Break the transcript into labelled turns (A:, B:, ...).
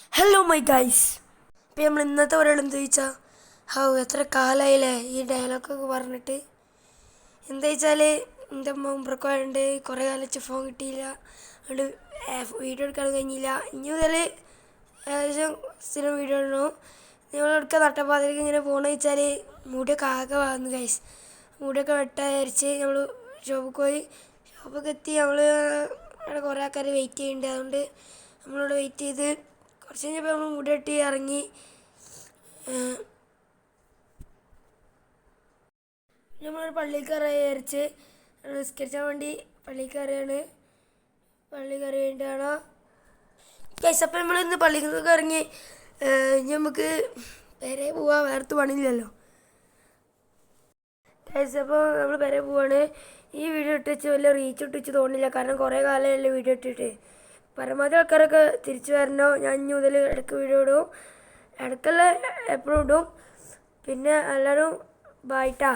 A: Hello my guys. ഇപ്പം നമ്മൾ ഇന്നത്തെ ഒരാൾ എന്താ ചോദിച്ചാൽ എത്ര കാലമായില്ലേ ഈ ഡയലോഗൊക്കെ പറഞ്ഞിട്ട്. എന്താ വെച്ചാൽ എൻ്റെ മുമ്പറക്കുണ്ട് കുറേ കാലം വെച്ച് ഫോൺ കിട്ടിയില്ല, അതുകൊണ്ട് വീഡിയോ എടുക്കാൻ കഴിഞ്ഞില്ല. ഇനി മുതൽ ഏകദേശം സ്ഥിരം വീഡിയോ ഇടണു. നിങ്ങളെടുക്കുക നട്ടപ്പാതിലേക്ക് ഇങ്ങനെ പോകണമെന്ന് വെച്ചാൽ മുടിയൊക്കെ ആകെ വന്നു ഗൈസ്. മുടിയൊക്കെ വെട്ടാൻ വിചാരിച്ച് നമ്മൾ ഷോപ്പിൽ പോയി. ഷോപ്പൊക്കെ എത്തി. നമ്മൾ അവിടെ കുറേ ആൾക്കാർ വെയിറ്റ് ചെയ്യുന്നുണ്ട്. അതുകൊണ്ട് നമ്മളിവിടെ വെയിറ്റ് ചെയ്ത് കുറച്ച് കഴിഞ്ഞപ്പോൾ നമ്മൾ മുടി വെട്ടി ഇറങ്ങി. നമ്മളൊരു പള്ളിയിൽ കയറാൻ വിചാരിച്ച് നിസ്കരിച്ചാൻ വേണ്ടി പള്ളിയിൽ കയറിയാണ്. പള്ളി കയറി വേണ്ടിയാണ് ഗൈസ്. അപ്പം നമ്മൾ ഇന്ന് പള്ളിയിൽ നിന്നൊക്കെ ഇറങ്ങി. ഇനി നമുക്ക് പെരെ പോവാൻ വേർത്ത് പണിയില്ലല്ലോ ഗൈസ്. അപ്പോൾ നമ്മൾ പെരെ പോവാണ്. ഈ വീഡിയോ ഇട്ട് വെച്ച് വലിയ റീച്ച് ഇട്ട് വെച്ച് തോന്നില്ല, കാരണം കുറേ കാലമല്ലേ വീഡിയോ ഇട്ടിട്ട്. പരമാവധി ആൾക്കാരൊക്കെ തിരിച്ചു വരണോ. ഞാൻ ഇനി മുതൽ ഇടയ്ക്ക് വീഡിയോ ഇടും, ഇടയ്ക്കല്ല എപ്പോഴും ഇടും. പിന്നെ എല്ലാവരും ബൈ ട്ടാ.